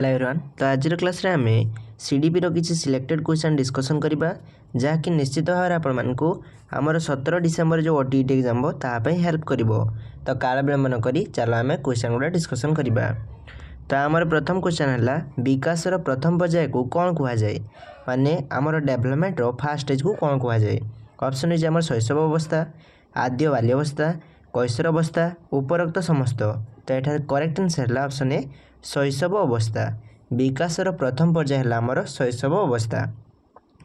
Hello everyone. तो आज class रे आमे सीडीपी रो किसी सिलेक्टेड क्वेश्चन डिस्कशन करिबा जहाँकि निश्चित भाव आपण मानकु हमर 17 डिसेंबर जो ओटीईटी एग्जाम बो ता पई हेल्प करिवो। तो काल विलंब न करी चलो आमे क्वेश्चन गुडा डिस्कशन करिबा। तो हमर प्रथम क्वेश्चन हला विकास रो प्रथम पर्याय को कोन कुहा जाय, माने हमर डेवलपमेंट रो फर्स्ट स्टेज को कोन कुहा जाय। ऑप्शन इज हमर शैशव अवस्था, आद्य बाल्यावस्था, कैशोर अवस्था, उपरोक्त समस्त। तो एठार करेक्ट आंसर हला ऑप्शन ए शैशव अवस्था। विकासर प्रथम पर्याय है आमर शैशव अवस्था,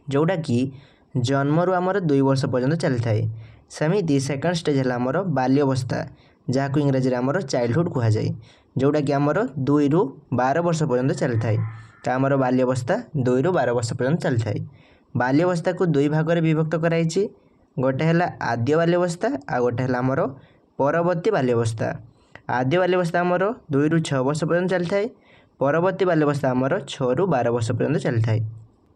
जोटा कि जन्मरू आमर 2 वर्ष पर्यंत चली थाए। सेमिति सेकंड स्टेज है आमर बाल्यावस्था, जहाँ को इंग्रजी आमर चाइल्डहुड कह जाए, जोटा कि आमर 2 रु 12 वर्ष पर्यंत चली थाए। तो आमर बाल्यावस्था 2 रु 12 वर्ष पर्यंत चली थाए। बाल्यावस्था को 2 भाग में विभक्त कराई, गोटे है आद्य बाल्यावस्था आ गोटे है आमर परवर्ती बाल्यावस्था। आद्य बाल्यावस्था आमर 2 रु 6 वर्ष पर्यंत चली थाए, परवर्ती बाल्यावस्था आमर 6 रु 12 वर्ष पर्यंत चली थाए।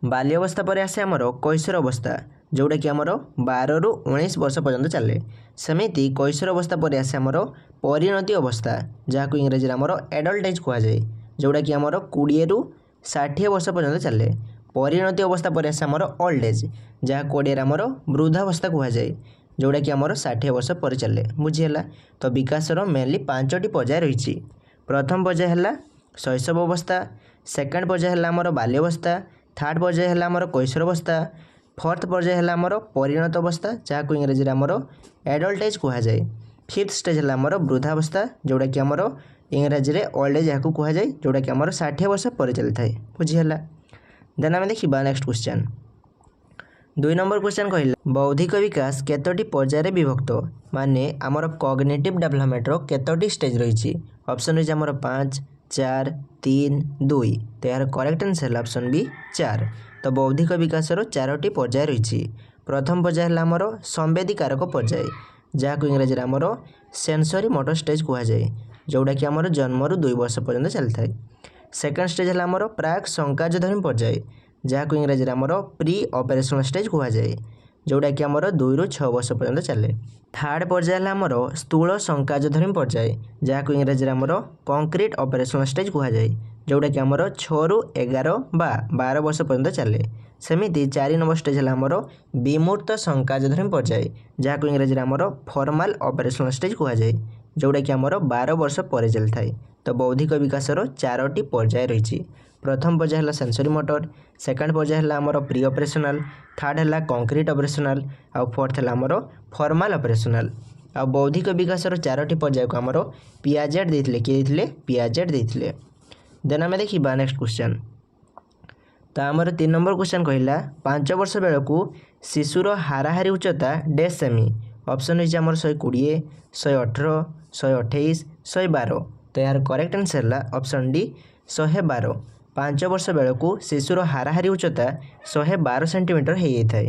बाल्यावस्था पर आसे आमर कैशोर अवस्था, जोटा कि आमर 12 रु 19 वर्ष पर्यंत चले। सेमिति कैशोर अवस्था पर आसे आमर परिणति अवस्था, जहाँ को इंग्रजी आमर एडल्ट एज कह जाए, जोटा कि आमर 20 रु 60 वर्ष पर्यंत चले। परिणति अवस्था पर आसे आमर ओल्ड एज, जहाँ कोडिया आमर वृद्धावस्था कह जाए, जोटा कि आमर 60 वर्ष पर चले। बुझीगला। तो विकासर मेनली 5टी पर्याय रही। प्रथम पर्याय है शैशव अवस्था, सेकेंड पर्याय है आमर बाल्यावस्था, थर्ड पर्याय है आमर कैशोर अवस्था, फोर्थ पर्याय है आमर परिणत अवस्था, जहाँ को इंग्रजी आमर एडल्ट एज कह जाए। फिफ्थ स्टेज है आमर वृद्धावस्था, जोटा कि आमर इंग्रजी में ओल्ड एज यहाँ कह जाए, जोटा कि आमर 60 वर्ष पर चली थाए। बुझीगला। देन आम देखा नेक्स्ट क्वेश्चन। 2 नंबर क्वेश्चन कहला बौद्धिक विकास केतोटी पर्याय विभक्त, माने आमर कॉग्निटिव डेवलपमेंट रो केतोटी स्टेज रही। ऑप्शन इज आमर 5, 4, 3, 2। तो यार करेक्ट आंसर है ऑप्शन बी 4। तो बौद्धिक विकास रो 4टी पर्याय रही। प्रथम पर्याय है आमर संवेदीकारक पर्याय, जहाँ को इंग्रजी आमर सेंसरी मोटर स्टेज कह जाए, जोटा कि आमर जन्मरू 2 वर्ष पर्यंत चली थाए। सेकेंड स्टेज है आमर प्राक संकाजधर्मी पर्याय, जहाँ को इंग्रजी आमर प्री ऑपरेशनल स्टेज कह जाए, जोटा कि आमर 2 रु 6 वर्ष पर्यंत चले। थर्ड पर्याय है आमर स्थूल संकाजधर्मी पर्याय, जहाँ को इंग्रजी आमर कंक्रीट ऑपरेशनल स्टेज कह जाए, जोटा कि आमर 6 रु 11 बा 12 वर्ष पर्यंत चले। सेमिति 4 नंबर स्टेज है आमर विमूर्त संकाजधर्मी पर्याय, जहाँ को इंग्रजी आमर फॉर्माल ऑपरेशनल स्टेज कह जाए, जोटा कि आमर 12 वर्ष पर चली थाए। तो बौद्धिक विकासर 4टी पर्याय रही। प्रथम पर्याय है सेंसरी मोटर, सेकेंड पर्याय है आमर प्री ऑपरेशनल, थर्ड है कंक्रीट ऑपरेशनल, आउ फोर्थ है आमर फॉर्माल ऑपरेशनल। आ बौद्धिक विकासर 4टी पर्याय को आमर पियाजेट देथिले, किए देथिले पियाजेट देथिले। देन आम देखा नेक्स्ट क्वेश्चन। तो आमर 3 नंबर क्वेश्चन कहला 5 वर्ष बेलू शिशुर हाराहारी उच्चता डेढ़ सेमी। ऑप्शन इज आमर 120, 118, 128, 112। तो यार करेक्ट आंसर है ऑप्शन डी 112। 5 वर्ष बेलू शिशुर हाराहारी उच्चता 112 सेंटीमीटर हो जाए।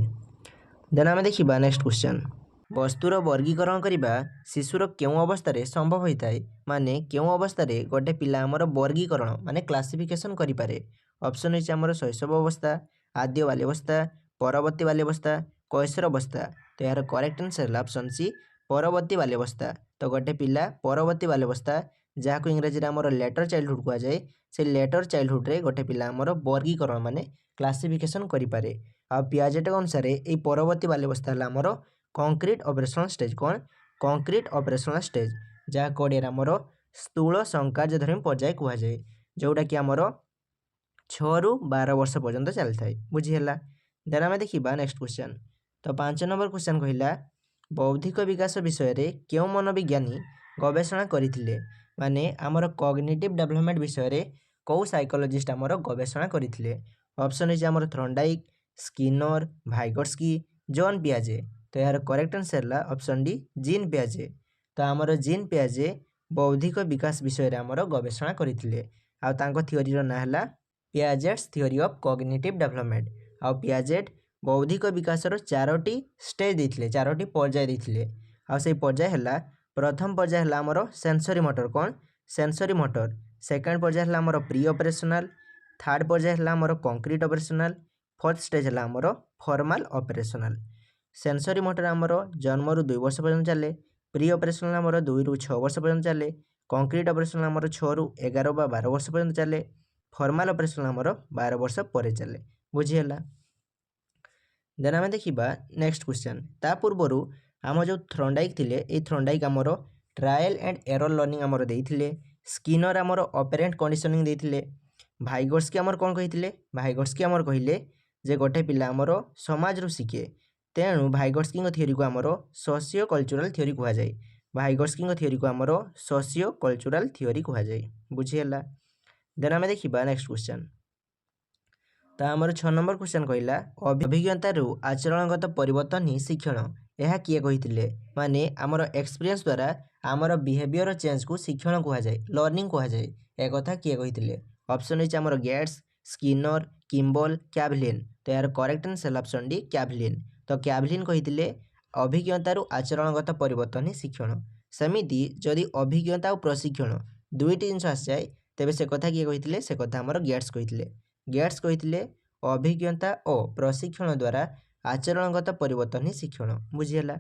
देन आम देखा नेक्स्ट क्वेश्चन। वस्तुर वर्गीकरण करने शिशुर क्यों अवस्था संभव होता है, माने क्यों अवस्था गोटे पिला आमर वर्गीकरण माने क्लासिफिकेशन करें। ऑप्शन इज आमर शैशव अवस्था, आद्य बाल्यावस्था, परवर्ती बाल्यावस्था, कैशोर अवस्था। तो यार करेक्ट आंसर है ऑप्शन सी परवर्ती बाल्यावस्था। तो गोटे पिला परवर्ती बाल्यावस्था, जहाँ को इंग्रजी आमर लेटर चाइल्डहुड कह जाए, से लेटर चाइल्डहुड रे गोटे पिला आमर वर्गीकरण माने क्लासिफिकेशन करें। आ पियाजेट अनुसार ये परवर्ती बाल्यावस्था है आमर कंक्रीट ऑपरेशनल स्टेज। कौन कंक्रीट ऑपरेशनल स्टेज, जहाँ कोडिया आमर स्थूल संकार्यधर्मी पर्याय कह जाए, जोटा कि आमर 6 रु 12 वर्ष पर्यंत चली थाए। बुझीगला। देन आम देखा नेक्स्ट क्वेश्चन। तो 5 नंबर क्वेश्चन कहला बौद्धिक विकास विषय रे क्यों मनोविज्ञानी गवेषणा करथिले, माने आमर कॉग्निटिव डेवलपमेंट विषय रे कौ साइकोलॉजिस्ट आमर गवेषणा करथिले। ऑप्शन इज आमर थ्रॉन्डाइक, स्किनर, भाइगोट्स्की, जॉन पियाजे। तो यार करेक्ट आंसर है ऑप्शन डी जीन पियाजे। तो आमर जीन पियाजे बौद्धिक विकास विषय रे आमर गवेषणा करथिले। आ तांको थ्योरी रो ना हला Piaget's theory of cognitive development. आ पियाजेट बौद्धिक विकासर 4टी स्टेज देथिले, 4टी पर्याय देथिले। आ से पर्याय हला प्रथम पर्याय हला आमर सेंसरी मोटर। कौन सेंसरी मोटर। सेकेंड पर्याय हला आमर प्री ऑपरेशनल, थर्ड पर्याय हला आमर कंक्रीट ऑपरेशनल, फोर्थ स्टेज हला आमर फॉर्माल ऑपरेशनल। सेंसरी मोटर आमर जन्मरू 2 वर्ष पर्यंत चले, प्री ऑपरेशनल आमर 2 रु 6 वर्ष पर्यंत चले, कंक्रीट ऑपरेशनल आमर 6 रु 11 बा 12 वर्ष पर्यंत चले, फॉर्मल ऑपरेशन आमर 12 वर्ष पर चले बुझीगला। देन आम देखा नेक्स्ट क्वेश्चन ता पूर्वर आम जो थ्रंडाइक थिले ए थ्रंडाइक आमर ट्रायल एंड एरर लर्निंग आमर देइथिले स्किनर आमर ऑपरेंट कंडीशनिंग देइथिले भाइगर्स्की आमर कौन कही भाइगर्स्की आमर कहले जे गोटे पिला आमर समाज रु शिखे तेणु भाइगर्स्की थ्योरी को आमर सोशियो कल्चरल थ्योरी कह जाए भाइगर्स्की थ्योरी को आमर सोशियो कल्चरल थ्योरी कह जाए बुझीगला। देन आम देखा नेक्स्ट क्वेश्चन तो आमर 6 नंबर क्वेश्चन कहला अभिज्ञतारू आचरणगत परिवर्तन ही शिक्षण यह किए कही माने आमर एक्सपीरियंस द्वारा आमर बिहेवियर चेंज को शिक्षण कह जाए लर्निंग कह जाए एक कथा किए कही ऑप्शन होइछ आमर गेट्स स्किनर किम्बल कैवलिन तो यार करेक्ट आंसर ऑप्शन डी कैवलिन। तो कैवलिन कही अभिज्ञतारू आचरणगत परिवर्तन ही शिक्षण सेमिति जदि अभिज्ञता और प्रशिक्षण दुईटी जिनस आसी जाए तेबे से कथा किए कही से कथा आमर गेट्स कही गेट्स कही अभिज्ञता और प्रशिक्षण द्वारा आचरणगत परिवर्तन ही शिक्षण बुझीगला।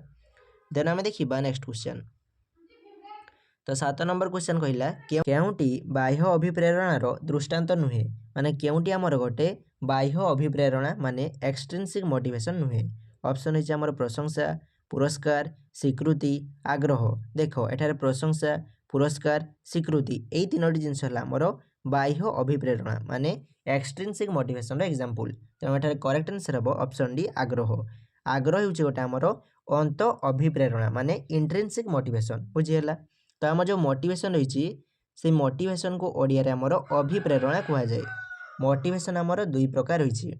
देन आम देखा नेक्स्ट क्वेश्चन तो 7 नंबर क्वेश्चन कहला केउटी बाह्य अभिप्रेरणार दृष्टांत नुहे माने केउटी आमर गोटे बाह्य अभिप्रेरणा माने एक्सट्रिंसिक मोटिवेशन नुहे ऑप्शन होइछ आमर प्रशंसा पुरस्कार स्वीकृति आग्रह देख एठारे प्रशंसा पुरस्कार स्वीकृति यही तीनोटी जिनस आमर बाह्य अभिप्रेरणा माने एक्सट्रिंसिक मोटिवेशन एग्जांपल तेणु एठारे करेक्ट आंसर हम ऑप्शन डी आग्रह। आग्रह होउछ गोटे आमर अंत अभिप्रेरणा माने इंट्रिंसिक मोटिवेशन बुझीगला। तो आम जो मोटिवेशन रही से मोटिवेशन को ओडिया रे आमर अभिप्रेरणा कह जाए मोटिवेशन आमर दुई प्रकार रही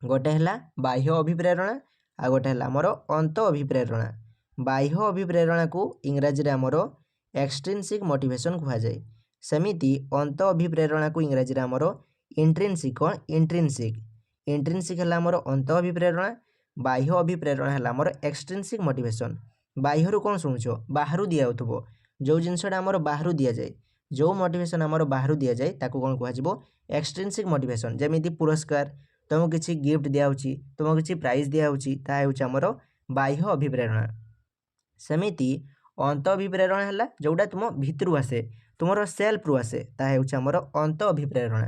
गोटे है बाह्य अभिप्रेरणा आ गोटे है आमर अंत अभिप्रेरणा बाह्य अभिप्रेरणा को इंग्राजी रे आमर एक्सट्रिंसिक मोटिवेशन कह जाए सेमिति अंत अभिप्रेरणा को इंग्राजी रे आमर इंट्रिंसिक इंट्रिंसिक है आमर अंत अभिप्रेरणा बाह्य अभिप्रेरणा है आमर एक्सट्रिंसिक मोटिवेशन बाह्य कौन शुणुच बाहर दिखाऊ जो जिनसा आमर बाहर दि जाए जो मोटिवेशन आमर बाहर दि जाए ताको कौन कह एक्सट्रिंसिक मोटिवेशन जमीती पुरस्कार तुमको किसी गिफ्ट दिखाऊँगी तुमको किसी प्राइज दिखाऊँगी ताकि आमर बाह्य अभिप्रेरणा सेमिति अंत अभिप्रेरणा है जोटा तुम भितर आसे तुम सेल्फ रु आसे ताकि आमर अंत अभिप्रेरणा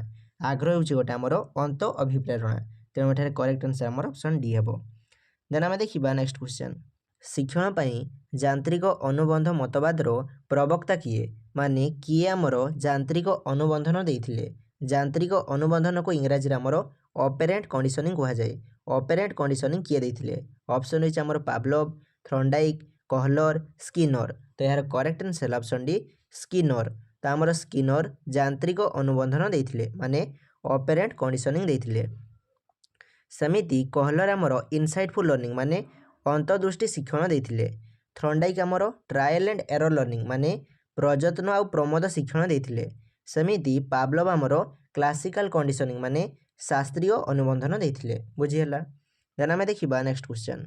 आग्रह हूँ गोटे आमर अंत अभिप्रेरणा तेणु एठारे करेक्ट आंसर आमर ऑप्शन डी हे। देन आम देखा नेक्स्ट क्वेश्चन शिक्षण पाई यांत्रिक अनुबंध मतवादर प्रवक्ता किए माने किए आमर यांत्रिक अनुबंधन देइथिले यांत्रिक अनुबंधन को इंग्राजी रे आमर ऑपरेंट कंडीशनिंग कह जाए ऑपरेंट कंडीशनिंग किए देइथिले ऑप्शन होइछ आमर पावलोव थ्रंडाइक कहलर स्किनर तो यार correct answer option D Skinner. तो आमर स्किनर यांत्रिक अनुबंधन देइथिले माने ऑपरेंट कंडीशनिंग देइथिले सेमिति कहलर आमर इनसाइटफुल लर्निंग माने अंतर्दृष्टि शिक्षण देइथिले थ्रंडाइक आमर ट्रायल एंड एरर लर्निंग माने प्रयत्न आउ प्रमोद शिक्षण देइथिले सेमिति पावलोव आमर क्लासिकल कंडीशनिंग माने शास्त्रीय अनुबंधन देइथिले बुझीगला। देन आम देखा नेक्स्ट क्वेश्चन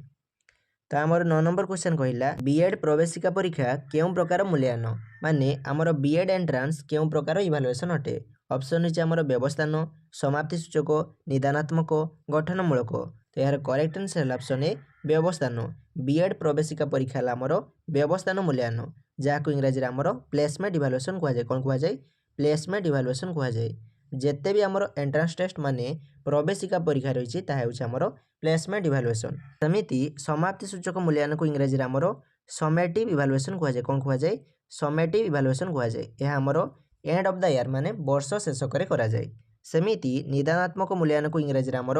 तो आमर 9 नंबर क्वेश्चन कहला बीएड प्रवेशिका परीक्षा केउं प्रकार मूल्यांकन माने आमर बीएड एंट्रांस केउं प्रकार इवालुएशन अटे ऑप्शन होइछ आमर व्यवस्थान समाप्ति सूचक निदानात्मक गठनमूलक तो यार करेक्ट आंसर ऑप्शन ए व्यवस्थान बीएड प्रवेशिका परीक्षा आमर व्यवस्थान मूल्यांकन जहाँ इंग्राजी आमर प्लेसमेंट इवालुएशन कह जाए कौन कह जाए प्लेसमेंट इवालुएशन कह जाए जेते भी आमर एंट्रांस टेस्ट माने प्रवेशिका परीक्षा रही आमर प्लेसमेंट इवालुएशन सेमिति समाप्ति सूचक मूल्यांकन को इंग्राजी आमर समेटिव इवालुएशन कह जाए कौन कह जाए समेटिव इवालुएशन कह जाए यह आमर एंड ऑफ द ईयर माने वर्ष शेषक करा जाए सेमिति निदानात्मक मूल्यांकन को इंग्राजी आमर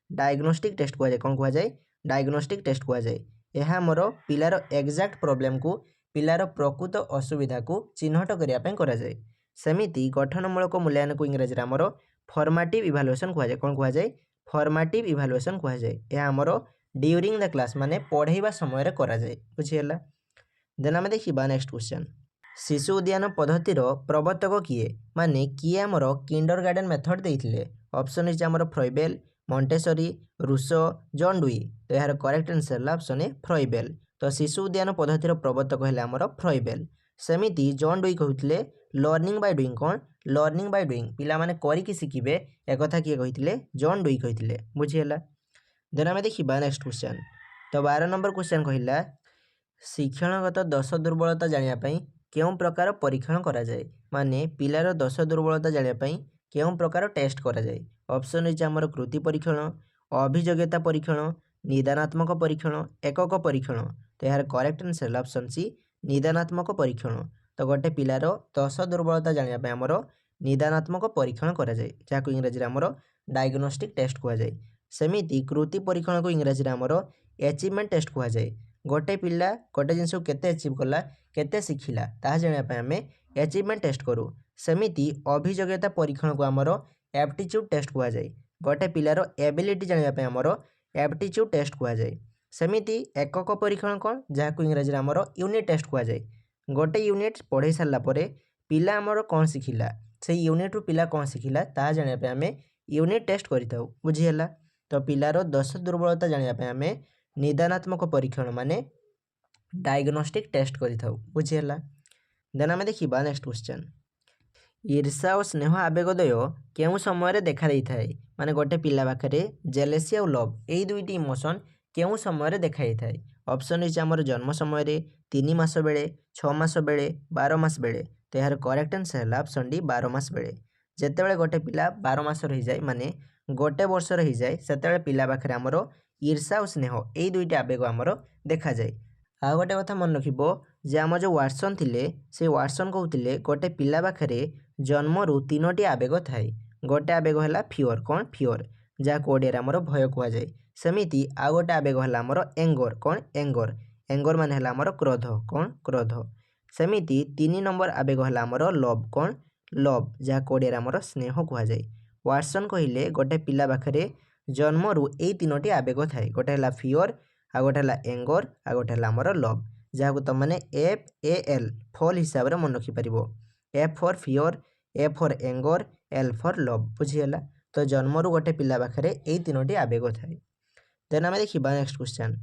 डायग्नोस्टिक टेस्ट कह जाए कौन कह जाए डायग्नोस्टिक टेस्ट कह जाए यह आमर पिलार एक्जाक्ट प्रॉब्लम को पिलार प्रकृत असुविधा को चिन्हट करने करा जाए सेमिति गठनमूलक मूल्यांकन को इंग्राजी आमर फॉर्मेटिव इवालुएशन कह जाए कौन कह जाए फॉर्मेटिव इवालुएशन कह जाए यह आमर ड्यूरिंग द क्लास माने पढ़ाइबा समय करा जाए बुझीगला। देन आम देखा नेक्स्ट क्वेश्चन शिशु उद्यान पद्धतिर प्रवर्तक किए माने किए आमर किंडरगार्टन मेथड देइथिले ऑप्शन होइछ आमर फ्रॉइबेल मॉन्टेसरी रूसो जॉन डुई तो यार करेक्ट आंसर ऑप्शन ए फ्रॉइबेल। तो शिशु उद्यान पद्धतिर प्रवर्तक है आमर फ्रॉइबेल सेमिति जॉन डुई कहते लर्निंग बाय डुईंग कौन लर्निंग बाय डुईंग पिला माने करिकि शिखिबे एक कथा किए कहते जॉन डुई कहते बुझीगला। देन आम देखा नेक्स्ट क्वेश्चन तो 12 नंबर क्वेश्चन कहला शिक्षणगत दोष दुर्बलता जानिया पई केउं प्रकार परीक्षण करा जाए माने पिलार दोष दुर्बलता जानिया पई केउं प्रकार टेस्ट करा जाए ऑप्शन रही आमर कृति परीक्षण अभियोग्यता परीक्षण निदानात्मक परीक्षण एकक परीक्षण तो यार करेक्ट आंसर ऑप्शन सी निदानात्मक परीक्षण तो गोटे पिलार दश दुर्बलता जानापी आमर निदानात्मक परीक्षण करा जाए जहाँ इंग्राजी आमर डायग्नोस्टिक टेस्ट कहुए सेमिति कृति परीक्षण को इंग्राजी आमर एचिवमेंट टेस्ट कहुए गोटे पिला गोटे जिनस केते एचिव कला केते शिखिला ताहा जानापी आम एचिवमेंट टेस्ट करूँ सेमिति अभियोग्यता परीक्षण को आमर एप्टीट्यूड टेस्ट कहुए गोटे पिलार एबिलिटी जानापी आमर एप्टीट्यूड टेस्ट कहुए सेमिति एकक परीक्षण कौन जहाँ इंग्राजी आमर यूनिट टेस्ट कहुए गोटे यूनिट पढ़ाई सारा पिला आमर कौन शिखिला से यूनिट रु पिला कौन शिखिला ताहा जानापी आम यूनिट टेस्ट करिथाउ बुझीगला तो पिलार दश दुर्बलता जानापी आम निदानात्मक परीक्षण माने डायग्नोस्टिक टेस्ट करिथाउ बुझीगला देन आम देखिबा नेक्स्ट क्वेश्चन ईर्षा और स्नेह आवेगदय केउं समय देखा देई थाए माने गोटे पिला पाखरे जेलेसी और लव एई दुईटी इमोशन केउं समय देखा देई थाए ऑप्शन रही आमर जन्म समय 3 मास बेले 6 मास बेले 12 मास बेले तो यार करेक्ट आंसर है ऑप्शन डी 12 मास बेले जेतेबेले गोटे पिला 12 मास रही जाए माने गोटे वर्ष रही जाए सेतेबेले पिला पाखरे आमर ईर्षा और स्नेह एई दुईटी आवेग आमर देखा जाए आ गोटे कथा मन रखिबो जे आम जो वाटसन थिले से वाटसन कहते गोटे पिला पाखरे जन्मरू 3टी आवेग थाए गोटे आवेग है फियर कौन फियर जहाँ ओडिया आमर भय कहुए सेमिति आ गोटे आवेग है आमर एंगर कौन एंगर एंगर मान है आमर क्रोध कौन क्रोध सेमिति 3 नंबर आवेग है आमर लव कौन लव जहाँ ओडिया आमर स्नेह कहुए वाटसन कहले गोटे पिला पाखरे जन्मरू यही 3टी आवेग थाए गोटे है फियर आ गोटे है एंगर आ गोटे है आमर लव जहाँ तुम मैंने FAL फल हिसाब से मन रखिपर F for fear A for anger L for love बुझीगला तो जन्मरू गोटे पिला पाखरे यही 3टी आवेग थाए देन आम देखा नेक्स्ट क्वेश्चन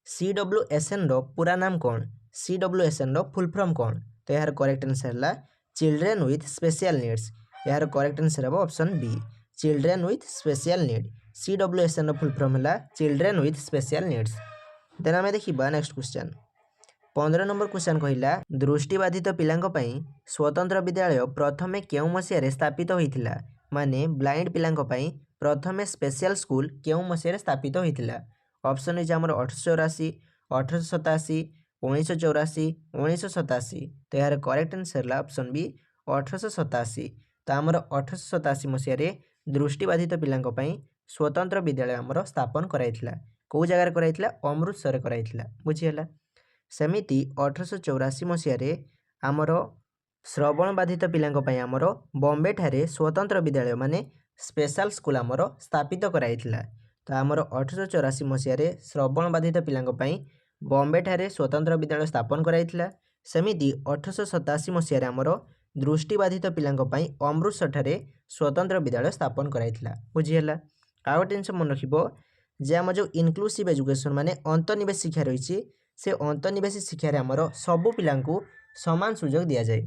CWSN रो पूरा नाम कौन CWSN रो फुल फॉर्म कौन तो यार करेक्ट आंसर है चिल्ड्रेन विथ स्पेशल नीड्स यार करेक्ट आंसर है option B children with special need CWSN रो फुल फॉर्म है children with special needs then आम देखा नेक्स्ट क्वेश्चन 15 नंबर क्वेश्चन कहला दृष्टिबाधित पिलांक पई स्वतंत्र विद्यालय प्रथमे केउं मसीह स्थापित होइथिला माने ब्लाइंड पिलांक पई प्रथमे स्पेशल स्कूल केउं मसीह स्थापित होइथिला ऑप्शन है आमर 1884 1887 1984 1987 तो यार करेक्ट आंसर है ऑप्शन बी 1887 तो आमर 1887 मसीह दृष्टिबाधित पिलांक पई स्वतंत्र विद्यालय आमर स्थापन कराइथिला कौ जगार कराइथिला अमृतसर कराइथिला बुझीगला सेमिति 1884 मसीह आमर श्रवण बाधित पिलांक पई आमर बॉम्बे ठारे स्वतंत्र विद्यालय माने स्पेशल स्कूल आमर स्थापित कराइथिला तो आमर 1884 मसीह श्रवण बाधित पिलांक पई बॉम्बे ठारे स्वतंत्र विद्यालय स्थापन कराइथिला सेमिति 1887 मसीह आमर दृष्टिबाधित पिलांक पई अमृतसर ठारे स्वतंत्र विद्यालय स्थापन कराइथिला बुझीगला आ गोटे जिनिस मन रखिबो जे आम जो इनक्लूसिव एजुकेशन माने अंतर्निवेश शिक्षा रही से अंतर्निवेशी शिक्षार आमर सबू पिलांकु समान सुजोग दि जाए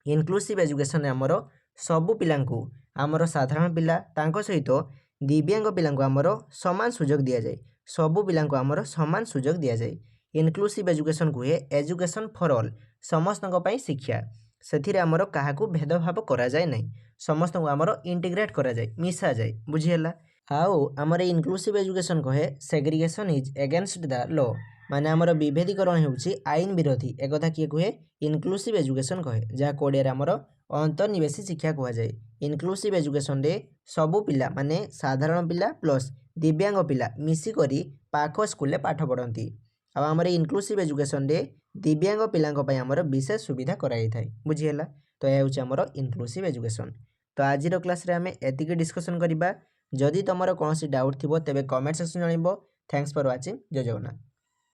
इनक्लूसिव एजुकेशन आमर सबू पिलांकु आमर साधारण पिला तांको सहित दिव्यांग पिलांकु आमर समान सुजोग दि जाए सबू पिलांकु आमर समान सुजोग दि जाए इनक्लूसिव एजुकेशन कहे एजुकेशन फॉर ऑल समस्तक पई शिक्षा सेथिरे आमर काहाकू भेदभाव करा जाए नहीं समस्तक आमर इंटीग्रेट करा जाए मिसा जाए बुझीगला आउ आमर इनक्लूसिव एजुकेशन कहे segregation is against the law माने आमर विभेदीकरण होउछि आईन विरोधी एक कथा किए कहे इनक्लूसिव एजुकेशन कहे जहाँ ओडिया आमर अंतर्निवेशी शिक्षा कहुए इनक्लूसिव एजुकेशन रे सबू पिला माने साधारण पिला प्लस दिव्यांग पिला मिसिकरी पाख स्कूल रे पाठ पढ़ती आमर इनक्लूसिव एजुकेशन रे दिव्यांग पिलांक पई आमर विशेष सुविधा कराई थाए बुझीगला तो यह होछि आमर इनक्लूसिव एजुकेशन तो आज क्लास रे आमे एतिके डिस्कशन करिबा जदि तुमर कोनोसी डाउट थिबो तेबे कमेंट सेक्शन जानइबो थैंक्स फॉर वाचिंग जय जगन्नाथ।